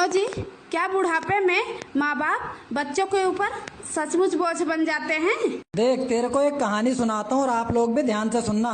क्यों जी, क्या बुढ़ापे में माँ बाप बच्चों के ऊपर सचमुच बोझ बन जाते हैं? देख, तेरे को एक कहानी सुनाता हूँ और आप लोग भी ध्यान से सुनना।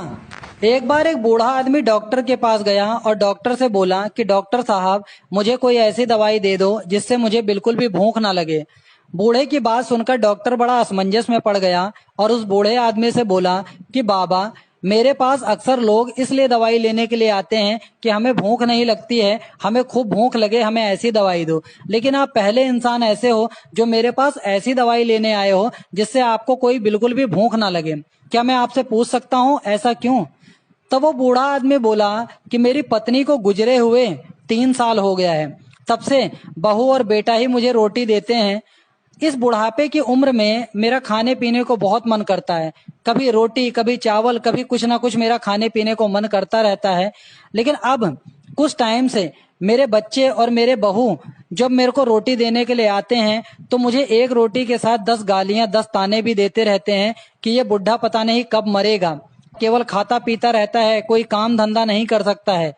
एक बार एक बूढ़ा आदमी डॉक्टर के पास गया और डॉक्टर से बोला कि डॉक्टर साहब, मुझे कोई ऐसी दवाई दे दो जिससे मुझे बिल्कुल भी भूख ना लगे। बूढ़े की बात सुनकर डॉक्टर बड़ा असमंजस में पड़ गया और उस बूढ़े आदमी से बोला कि बाबा, मेरे पास अक्सर लोग इसलिए दवाई लेने के लिए आते हैं कि हमें भूख नहीं लगती है, हमें खूब भूख लगे, हमें ऐसी दवाई दो। लेकिन आप पहले इंसान ऐसे हो जो मेरे पास ऐसी दवाई लेने आए हो जिससे आपको कोई बिल्कुल भी भूख ना लगे। क्या मैं आपसे पूछ सकता हूँ ऐसा क्यों? तब वो बूढ़ा आदमी बोला कि मेरी पत्नी को गुजरे हुए 3 साल हो गया है। तब से बहू और बेटा ही मुझे रोटी देते हैं। इस बुढ़ापे की उम्र में मेरा खाने पीने को बहुत मन करता है। कभी रोटी, कभी चावल, कभी कुछ ना कुछ मेरा खाने पीने को मन करता रहता है। लेकिन अब कुछ टाइम से मेरे बच्चे और मेरे बहू जब मेरे को रोटी देने के लिए आते हैं तो मुझे एक रोटी के साथ 10 गालियां, 10 ताने भी देते रहते हैं कि ये बुढ़ा पता नहीं कब मरेगा, केवल खाता पीता रहता है, कोई काम धंधा नहीं कर सकता है।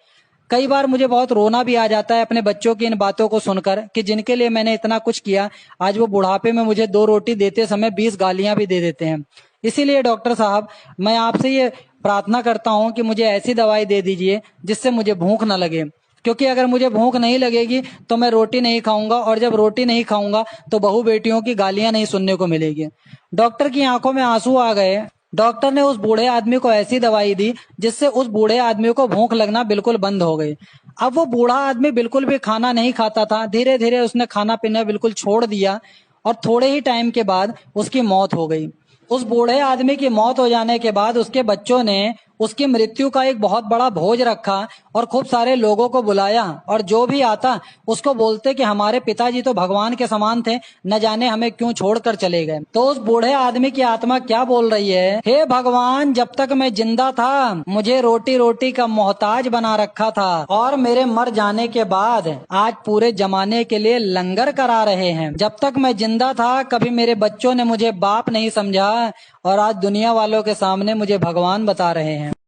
कई बार मुझे बहुत रोना भी आ जाता है अपने बच्चों की इन बातों को सुनकर कि जिनके लिए मैंने इतना कुछ किया, आज वो बुढ़ापे में मुझे 2 रोटी देते समय 20 गालियां भी दे देते हैं। इसीलिए डॉक्टर साहब, मैं आपसे ये प्रार्थना करता हूं कि मुझे ऐसी दवाई दे दीजिए जिससे मुझे भूख ना लगे, क्योंकि अगर मुझे भूख नहीं लगेगी तो मैं रोटी नहीं खाऊंगा, और जब रोटी नहीं खाऊंगा तो बहू बेटियों की गालियां नहीं सुनने को मिलेगी। डॉक्टर की आंखों में आंसू आ गए। डॉक्टर ने उस बूढ़े आदमी को ऐसी दवाई दी जिससे उस बूढ़े आदमी को भूख लगना बिल्कुल बंद हो गई। अब वो बूढ़ा आदमी बिल्कुल भी खाना नहीं खाता था। धीरे धीरे उसने खाना पीना बिल्कुल छोड़ दिया और थोड़े ही टाइम के बाद उसकी मौत हो गई। उस बूढ़े आदमी की मौत हो जाने के बाद उसके बच्चों ने उसकी मृत्यु का एक बहुत बड़ा भोज रखा और खूब सारे लोगों को बुलाया, और जो भी आता उसको बोलते कि हमारे पिताजी तो भगवान के समान थे, न जाने हमें क्यों छोड़कर चले गए। तो उस बूढ़े आदमी की आत्मा क्या बोल रही है? हे भगवान, जब तक मैं जिंदा था मुझे रोटी रोटी का मोहताज बना रखा था, और मेरे मर जाने के बाद आज पूरे जमाने के लिए लंगर करा रहे हैं। जब तक मैं जिंदा था कभी मेरे बच्चों ने मुझे बाप नहीं समझा, और आज दुनिया वालों के सामने मुझे भगवान बता रहे हैं।